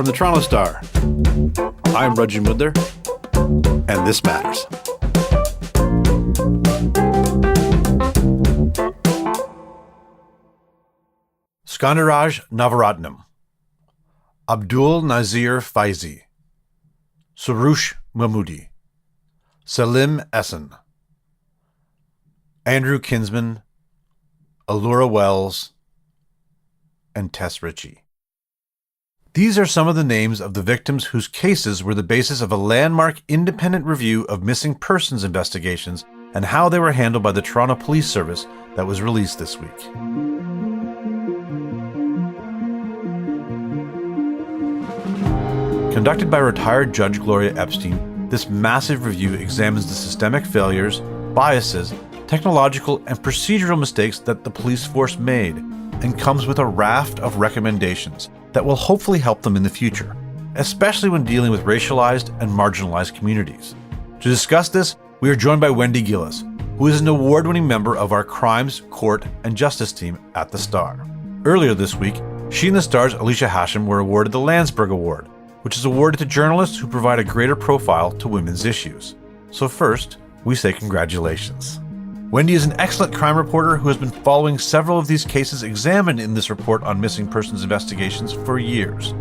From the Toronto Star, I'm Raju Mudler, and this matters. Skandaraj Navaratnam, Abdul Nazir Faizi, Surush Mahmoodi, Salim Essen, Andrew Kinsman, Allura Wells, and Tess Ritchie. These are some of the names of the victims whose cases were the basis of a landmark independent review of missing persons investigations and how they were handled by the Toronto Police Service that was released this week. Conducted by retired Judge Gloria Epstein, this massive review examines the systemic failures, biases, technological and procedural mistakes that the police force made, and comes with a raft of recommendations that will hopefully help them in the future, especially when dealing with racialized and marginalized communities. To discuss this, we are joined by Wendy Gillis, who is an award-winning member of our Crimes, Court, and Justice team at the Star. Earlier this week, she and the Star's Alicia Hashem were awarded the Landsberg Award, which is awarded to journalists who provide a greater profile to women's issues. So first, we say congratulations. Wendy is an excellent crime reporter who has been following several of these cases examined in this report on missing persons investigations for years.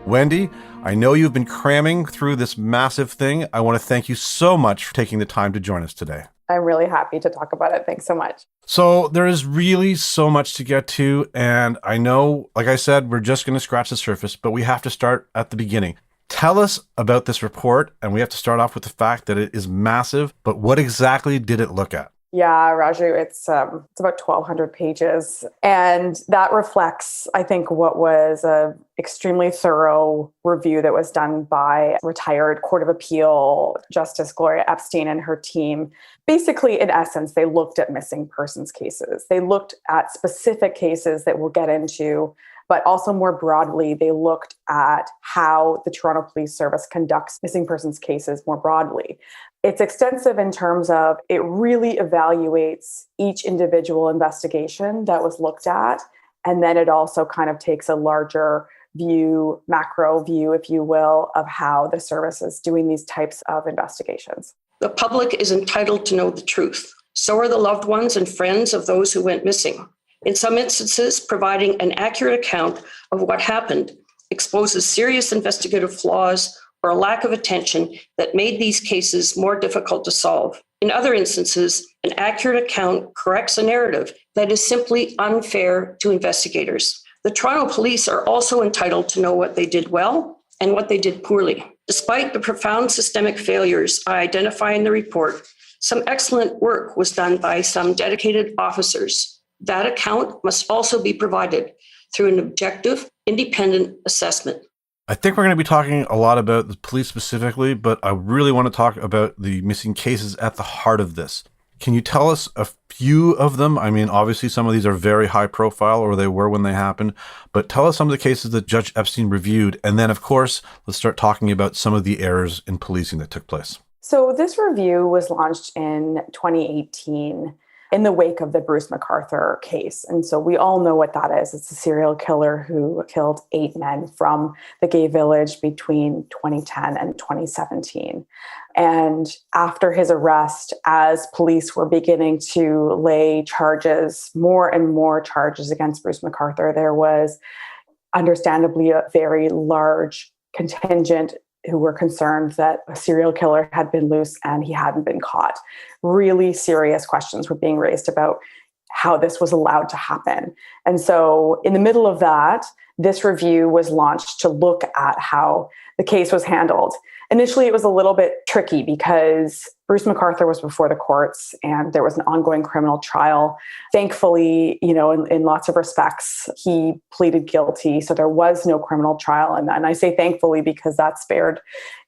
Wendy, I know you've been cramming through this massive thing. I want to thank you so much for taking the time to join us today. I'm really happy to talk about it. Thanks so much. So there is really so much to get to. And I know, like I said, we're just going to scratch the surface, but we have to start at the beginning. Tell us about this report. And we have to start off with the fact that it is massive. But what exactly did it look at? Yeah, Raju, it's about 1,200 pages. And that reflects, I think, what was an extremely thorough review that was done by retired Court of Appeal Justice Gloria Epstein and her team. Basically, in essence, they looked at missing persons cases. They looked at specific cases that we'll get into, but also more broadly, they looked at how the Toronto Police Service conducts missing persons cases more broadly. It's extensive in terms of it really evaluates each individual investigation that was looked at. And then it also kind of takes a larger view, macro view, if you will, of how the service is doing these types of investigations. The public is entitled to know the truth. So are the loved ones and friends of those who went missing. In some instances, providing an accurate account of what happened exposes serious investigative flaws or a lack of attention that made these cases more difficult to solve. In other instances, an accurate account corrects a narrative that is simply unfair to investigators. The Toronto Police are also entitled to know what they did well and what they did poorly. Despite the profound systemic failures I identify in the report, some excellent work was done by some dedicated officers. That account must also be provided through an objective, independent assessment. I think we're going to be talking a lot about the police specifically, but I really want to talk about the missing cases at the heart of this. Can you tell us a few of them? I mean, obviously some of these are very high profile, or they were when they happened, but tell us some of the cases that Judge Epstein reviewed. And then, of course, let's start talking about some of the errors in policing that took place. So this review was launched in 2018 in the wake of the Bruce McArthur case. And so we all know what that is. It's a serial killer who killed 8 men from the gay village between 2010 and 2017. And after his arrest, as police were beginning to lay charges, more and more charges against Bruce McArthur, there was understandably a very large contingent who were concerned that a serial killer had been loose and he hadn't been caught. Really serious questions were being raised about how this was allowed to happen. And so in the middle of that, this review was launched to look at how the case was handled. Initially, it was a little bit tricky because Bruce McArthur was before the courts and there was an ongoing criminal trial. Thankfully, in lots of respects, he pleaded guilty. So there was no criminal trial. And I say thankfully because that spared,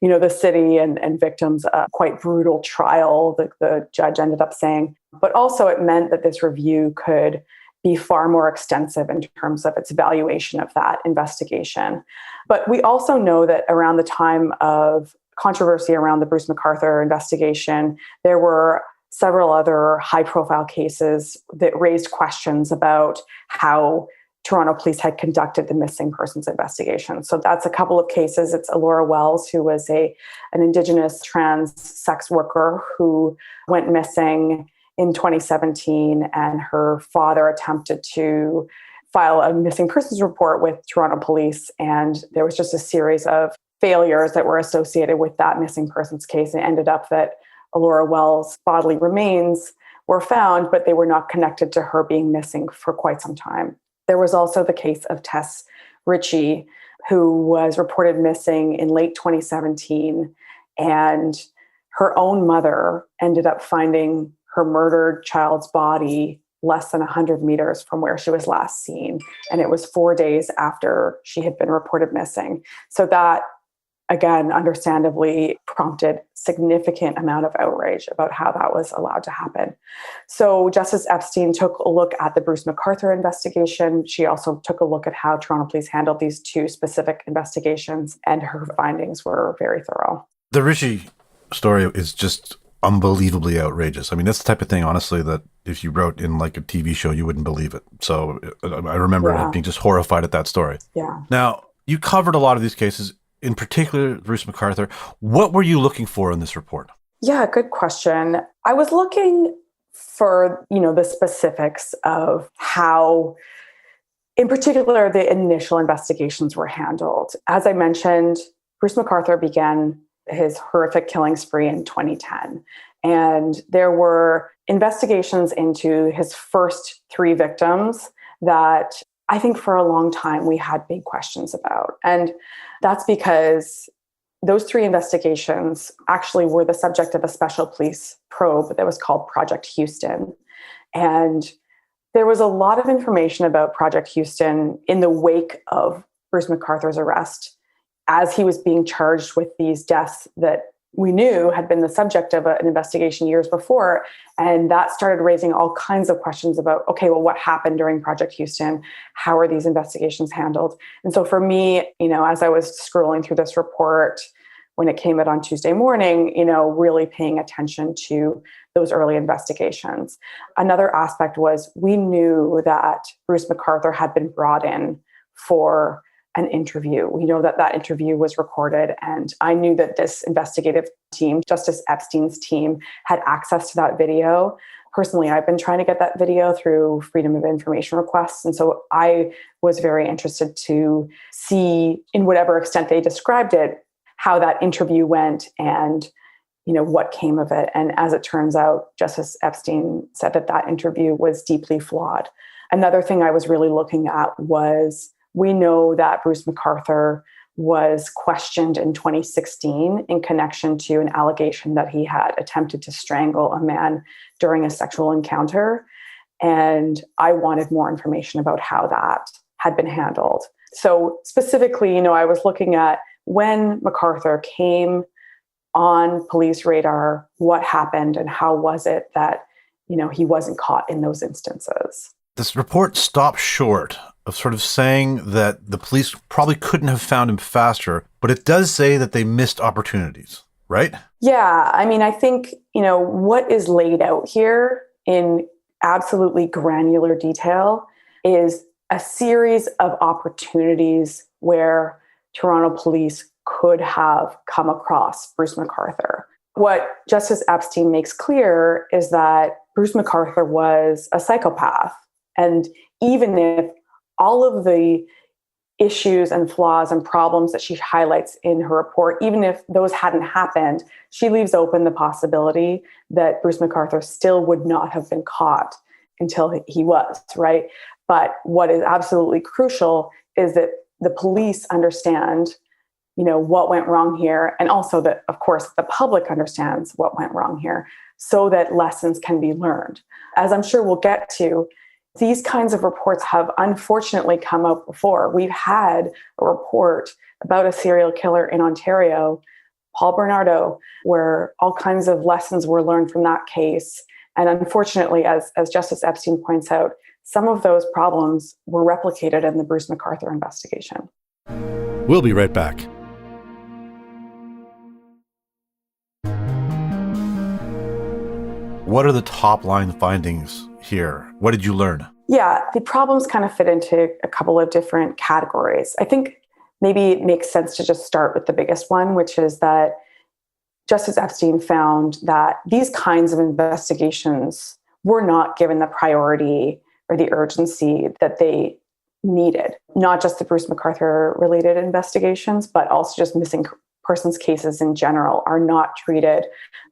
the city and victims a quite brutal trial, the judge ended up saying. But also it meant that this review could be far more extensive in terms of its evaluation of that investigation. But we also know that around the time of controversy around the Bruce McArthur investigation, there were several other high-profile cases that raised questions about how Toronto police had conducted the missing persons investigation. So that's a couple of cases. It's Alora Wells, who was an Indigenous trans sex worker who went missing in 2017, and her father attempted to file a missing persons report with Toronto police, and there was just a series of failures that were associated with that missing persons case. It ended up that Alora Wells' bodily remains were found, but they were not connected to her being missing for quite some time. There was also the case of Tess Ritchie, who was reported missing in late 2017, and her own mother ended up finding her murdered child's body less than 100 meters from where she was last seen. And it was 4 days after she had been reported missing. So that, again, understandably prompted significant amount of outrage about how that was allowed to happen. So Justice Epstein took a look at the Bruce McArthur investigation. She also took a look at how Toronto police handled these two specific investigations, and her findings were very thorough. The Ritchie story is just unbelievably outrageous. I mean, that's the type of thing, honestly, that if you wrote in like a TV show, you wouldn't believe it. So I remember being just horrified at that story. Yeah. Now, you covered a lot of these cases, in particular, Bruce McArthur. What were you looking for in this report? Yeah, good question. I was looking for, the specifics of how, in particular, the initial investigations were handled. As I mentioned, Bruce McArthur began his horrific killing spree in 2010. And there were investigations into his first 3 victims that I think for a long time we had big questions about. And that's because those 3 investigations actually were the subject of a special police probe that was called Project Houston. And there was a lot of information about Project Houston in the wake of Bruce McArthur's arrest, as he was being charged with these deaths that we knew had been the subject of an investigation years before. And that started raising all kinds of questions about, okay, well, what happened during Project Houston? How are these investigations handled? And so for me, as I was scrolling through this report, when it came out on Tuesday morning, really paying attention to those early investigations. Another aspect was we knew that Bruce McArthur had been brought in for an interview. We know that that interview was recorded, and I knew that this investigative team, Justice Epstein's team, had access to that video. Personally, I've been trying to get that video through Freedom of Information requests, and so I was very interested to see, in whatever extent they described it, how that interview went and what came of it. And as it turns out, Justice Epstein said that that interview was deeply flawed. Another thing I was really looking at was, we know that Bruce McArthur was questioned in 2016 in connection to an allegation that he had attempted to strangle a man during a sexual encounter. And I wanted more information about how that had been handled. So specifically, I was looking at when McArthur came on police radar, what happened and how was it that, he wasn't caught in those instances. This report stops short of sort of saying that the police probably couldn't have found him faster, but it does say that they missed opportunities, right? Yeah. I think, what is laid out here in absolutely granular detail is a series of opportunities where Toronto police could have come across Bruce McArthur. What Justice Epstein makes clear is that Bruce McArthur was a psychopath. And even if all of the issues and flaws and problems that she highlights in her report, even if those hadn't happened, she leaves open the possibility that Bruce McArthur still would not have been caught until he was, right? But what is absolutely crucial is that the police understand, what went wrong here, and also that, of course, the public understands what went wrong here so that lessons can be learned. As I'm sure we'll get to, these kinds of reports have unfortunately come out before. We've had a report about a serial killer in Ontario, Paul Bernardo, where all kinds of lessons were learned from that case. And unfortunately, as Justice Epstein points out, some of those problems were replicated in the Bruce McArthur investigation. We'll be right back. What are the top line findings here? What did you learn? Yeah, the problems kind of fit into a couple of different categories. I think maybe it makes sense to just start with the biggest one, which is that Justice Epstein found that these kinds of investigations were not given the priority or the urgency that they needed. Not just the Bruce McArthur related investigations, but also just missing persons cases in general are not treated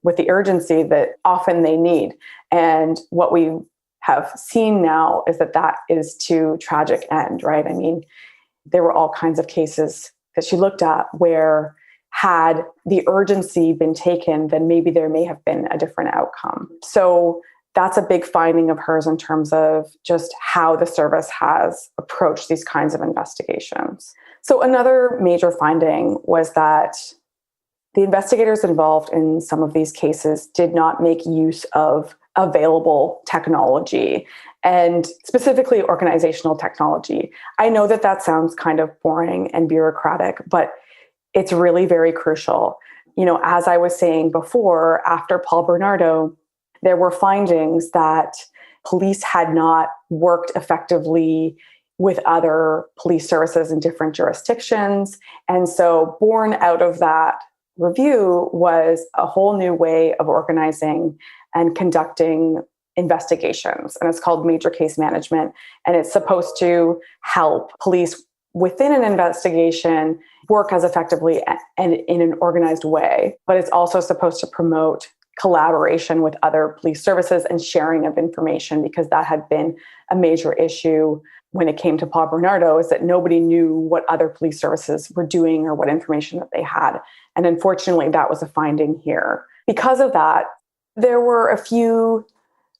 with the urgency that often they need. And what we have seen now is that that is to tragic end, right? I mean, there were all kinds of cases that she looked at where had the urgency been taken, then maybe there may have been a different outcome. So that's a big finding of hers in terms of just how the service has approached these kinds of investigations. So another major finding was that the investigators involved in some of these cases did not make use of available technology, and specifically organizational technology. I know that that sounds kind of boring and bureaucratic, but it's really very crucial. You know, as I was saying before, after Paul Bernardo, there were findings that police had not worked effectively with other police services in different jurisdictions. And so born out of that review was a whole new way of organizing and conducting investigations. And it's called major case management. And it's supposed to help police within an investigation work as effectively and in an organized way. But it's also supposed to promote collaboration with other police services and sharing of information, because that had been a major issue when it came to Paul Bernardo, is that nobody knew what other police services were doing or what information that they had. And unfortunately, that was a finding here. Because of that, there were a few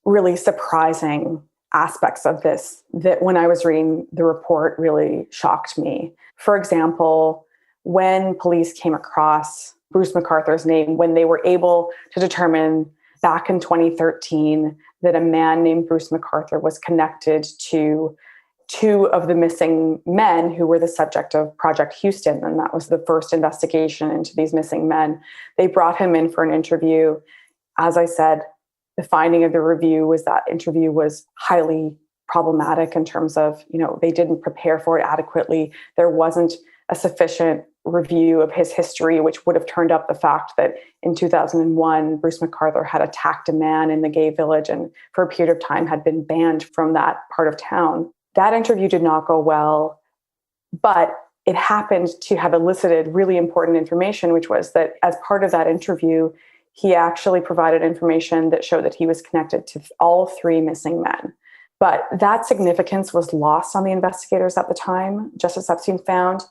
really surprising aspects of this that when I was reading the report really shocked me. For example, when police came across Bruce McArthur's name, when they were able to determine back in 2013 that a man named Bruce McArthur was connected to two of the missing men who were the subject of Project Houston, and that was the first investigation into these missing men. They brought him in for an interview. As I said, the finding of the review was that interview was highly problematic in terms of, you know, they didn't prepare for it adequately. There wasn't a sufficient review of his history, which would have turned up the fact that in 2001, Bruce McArthur had attacked a man in the gay village and for a period of time had been banned from that part of town. That interview did not go well, but it happened to have elicited really important information, which was that as part of that interview, he actually provided information that showed that he was connected to all three missing men. But that significance was lost on the investigators at the time, Justice Epstein found.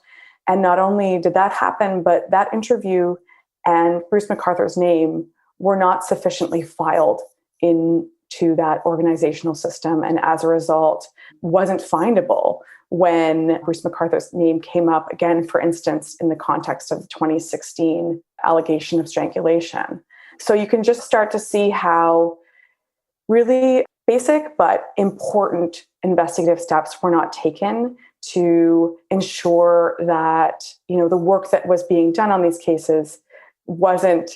And not only did that happen, but that interview and Bruce McArthur's name were not sufficiently filed into that organizational system. And as a result, wasn't findable when Bruce McArthur's name came up again, for instance, in the context of the 2016 allegation of strangulation. So you can just start to see how really basic but important investigative steps were not taken to ensure that, you know, the work that was being done on these cases wasn't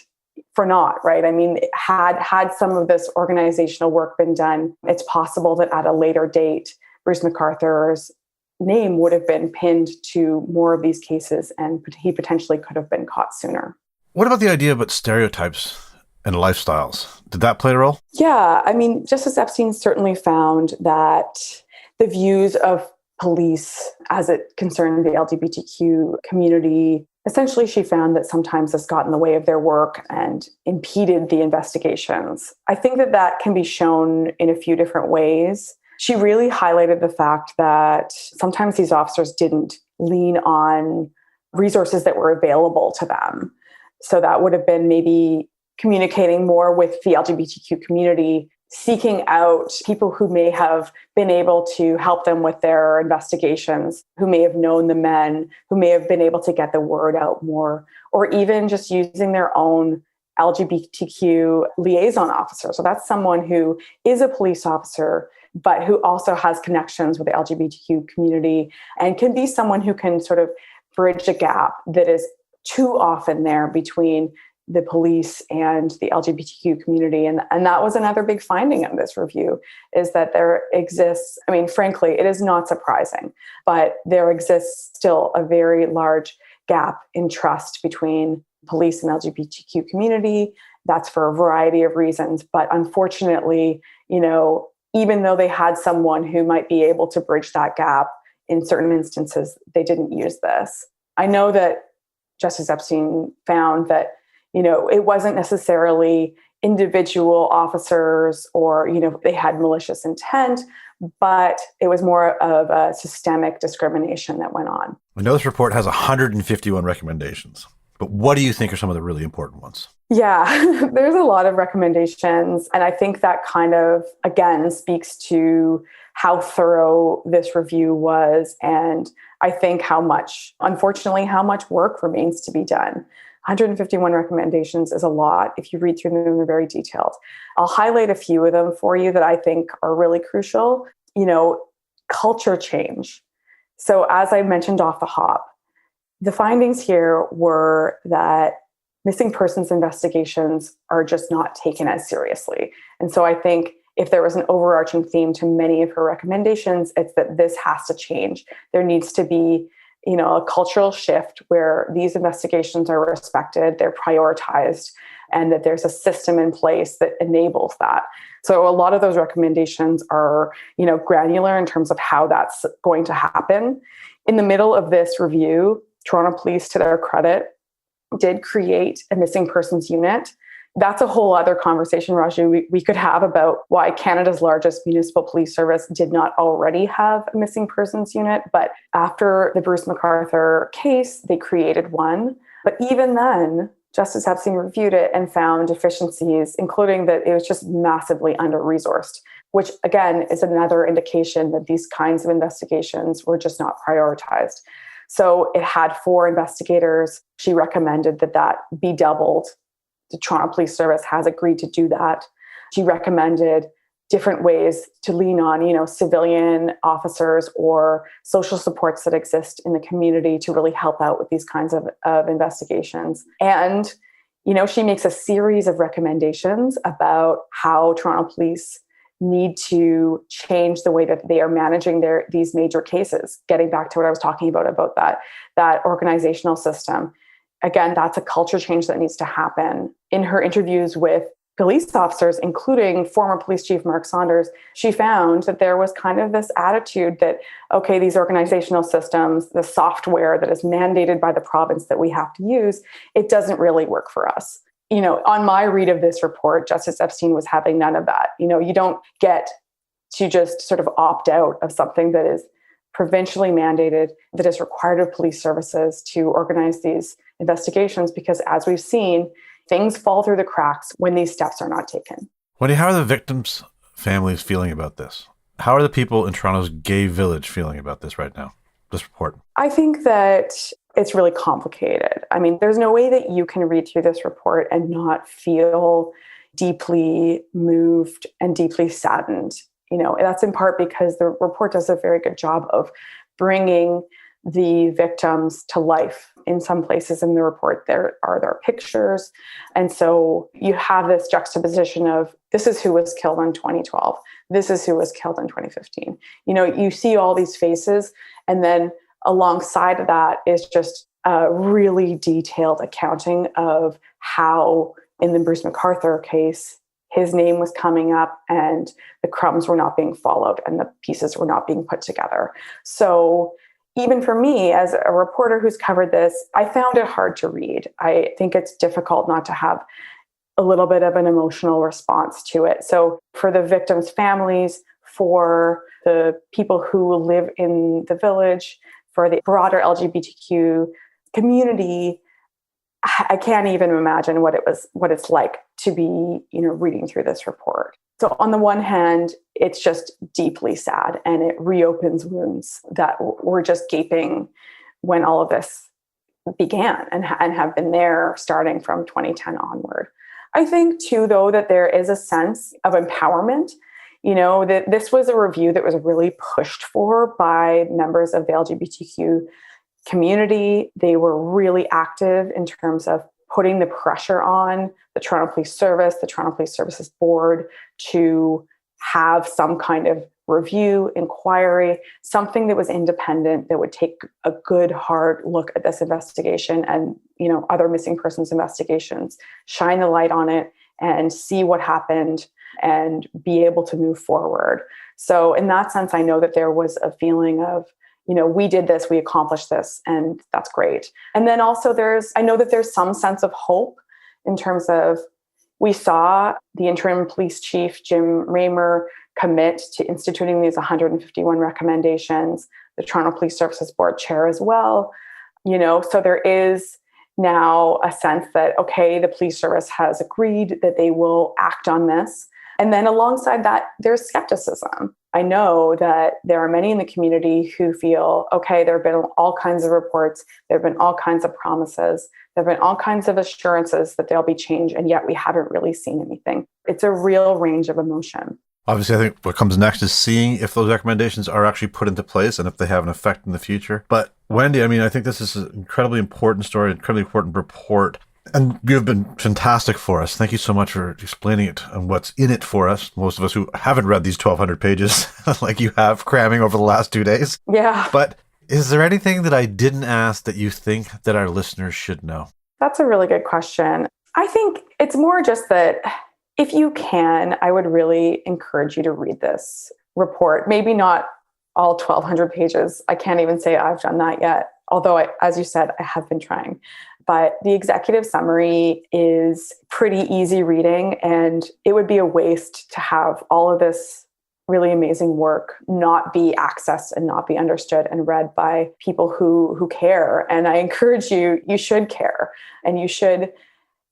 for naught, right? I mean, had some of this organizational work been done, it's possible that at a later date, Bruce McArthur's name would have been pinned to more of these cases and he potentially could have been caught sooner. What about the idea about stereotypes and lifestyles? Did that play a role? Yeah, I mean, Justice Epstein certainly found that the views of police as it concerned the LGBTQ community, essentially she found that sometimes this got in the way of their work and impeded the investigations. I think that that can be shown in a few different ways. She really highlighted the fact that sometimes these officers didn't lean on resources that were available to them. So that would have been maybe communicating more with the LGBTQ community, seeking out people who may have been able to help them with their investigations, who may have known the men, who may have been able to get the word out more, or even just using their own LGBTQ liaison officer. So that's someone who is a police officer, but who also has connections with the LGBTQ community and can be someone who can sort of bridge a gap that is too often there between the police and the LGBTQ community. And that was another big finding of this review, is that there exists, I mean, frankly, it is not surprising, but there exists still a very large gap in trust between police and LGBTQ community. That's for a variety of reasons. But unfortunately, even though they had someone who might be able to bridge that gap, in certain instances, they didn't use this. I know that Justice Epstein found that, it wasn't necessarily individual officers or, they had malicious intent, but it was more of a systemic discrimination that went on. I know this report has 151 recommendations, but what do you think are some of the really important ones? Yeah, there's a lot of recommendations. And I think that kind of, again, speaks to how thorough this review was. And I think unfortunately, how much work remains to be done. 151 recommendations is a lot if you read through them, they're very detailed. I'll highlight a few of them for you that I think are really crucial. Culture change. So as I mentioned off the hop, the findings here were that missing persons investigations are just not taken as seriously. And so I think if there was an overarching theme to many of her recommendations, it's that this has to change. There needs to be, a cultural shift where these investigations are respected, they're prioritized, and that there's a system in place that enables that. So a lot of those recommendations are, granular in terms of how that's going to happen. In the middle of this review, Toronto Police, to their credit, did create a missing persons unit. That's a whole other conversation, Raju, we could have about why Canada's largest municipal police service did not already have a missing persons unit. But after the Bruce McArthur case, they created one. But even then, Justice Epstein reviewed it and found deficiencies, including that it was just massively under-resourced, which again is another indication that these kinds of investigations were just not prioritized. So it had 4 investigators. She recommended that be doubled. The Toronto Police Service has agreed to do that. She recommended different ways to lean on, civilian officers or social supports that exist in the community to really help out with these kinds of investigations. And, she makes a series of recommendations about how Toronto Police need to change the way that they are managing these major cases. Getting back to what I was talking about that organizational system. Again, that's a culture change that needs to happen. In her interviews with police officers, including former police chief Mark Saunders, she found that there was kind of this attitude that, okay, these organizational systems, the software that is mandated by the province that we have to use, it doesn't really work for us. On my read of this report, Justice Epstein was having none of that. You don't get to just sort of opt out of something that is provincially mandated, that is required of police services to organize these investigations, because as we've seen, things fall through the cracks when these steps are not taken. Wendy, how are the victims' families feeling about this? How are the people in Toronto's gay village feeling about this right now, this report? I think that it's really complicated. I mean, there's no way that you can read through this report and not feel deeply moved and deeply saddened. That's in part because the report does a very good job of bringing the victims to life. In some places in the report, there are pictures. And so you have this juxtaposition of, this is who was killed in 2012. This is who was killed in 2015. You see all these faces, and then alongside of that is just a really detailed accounting of how, in the Bruce McArthur case, his name was coming up and the crumbs were not being followed and the pieces were not being put together. So even for me, as a reporter who's covered this, I found it hard to read. I think it's difficult not to have a little bit of an emotional response to it. So for the victims' families, for the people who live in the village, for the broader LGBTQ community, I can't even imagine what it's like to be, reading through this report. So on the one hand, it's just deeply sad, and it reopens wounds that were just gaping when all of this began and have been there starting from 2010 onward. I think too, though, that there is a sense of empowerment. That this was a review that was really pushed for by members of the LGBTQ community. They were really active in terms of putting the pressure on the Toronto Police Service, the Toronto Police Services Board to have some kind of review, inquiry, something that was independent, that would take a good hard look at this investigation and, other missing persons investigations, shine the light on it and see what happened and be able to move forward. So in that sense, I know that there was a feeling of, we did this, we accomplished this, and that's great. And then also I know that there's some sense of hope in terms of, we saw the interim police chief, Jim Raymer, commit to instituting these 151 recommendations, the Toronto Police Services Board chair as well. So there is now a sense that, okay, the police service has agreed that they will act on this. And then alongside that, there's skepticism. I know that there are many in the community who feel, okay, there have been all kinds of reports, there have been all kinds of promises, there have been all kinds of assurances that there'll be change, and yet we haven't really seen anything. It's a real range of emotion. Obviously, I think what comes next is seeing if those recommendations are actually put into place and if they have an effect in the future. But Wendy, I think this is an incredibly important story, incredibly important report. And you've been fantastic for us. Thank you so much for explaining it and what's in it for us. Most of us who haven't read these 1,200 pages like you have, cramming over the last 2 days. Yeah. But is there anything that I didn't ask that you think that our listeners should know? That's a really good question. I think it's more just that if you can, I would really encourage you to read this report. Maybe not all 1,200 pages. I can't even say I've done that yet. Although, as you said, I have been trying. But the executive summary is pretty easy reading, and it would be a waste to have all of this really amazing work not be accessed and not be understood and read by people who care. And I encourage you should care. And you should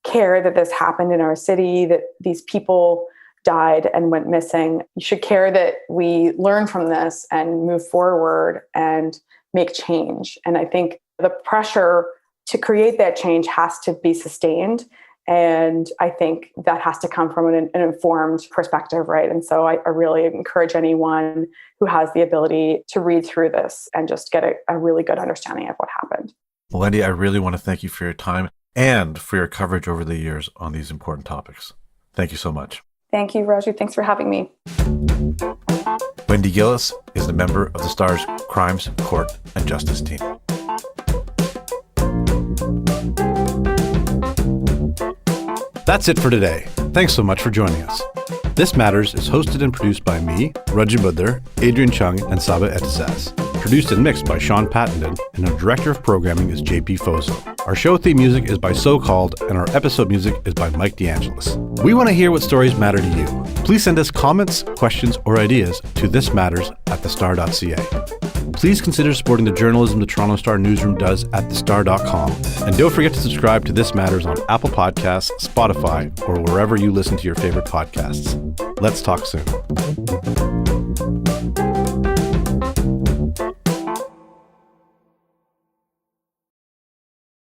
care that this happened in our city, that these people died and went missing. You should care that we learn from this and move forward and make change. And I think the pressure to create that change has to be sustained. And I think that has to come from an informed perspective, right? And so I really encourage anyone who has the ability to read through this and just get a really good understanding of what happened. Well, Wendy, I really want to thank you for your time and for your coverage over the years on these important topics. Thank you so much. Thank you, Raju. Thanks for having me. Wendy Gillis is a member of the Star's Crimes, Court, and Justice team. That's it for today. Thanks so much for joining us. This Matters is hosted and produced by me, Raju Buddler, Adrian Chung, and Saba Etisaz. Produced and mixed by Sean Pattenden, and our director of programming is JP Fozo. Our show theme music is by So Called, and our episode music is by Mike DeAngelis. We want to hear what stories matter to you. Please send us comments, questions, or ideas to thismatters@thestar.ca. Please consider supporting the journalism the Toronto Star newsroom does at thestar.com. And don't forget to subscribe to This Matters on Apple Podcasts, Spotify, or wherever you listen to your favorite podcasts. Let's talk soon.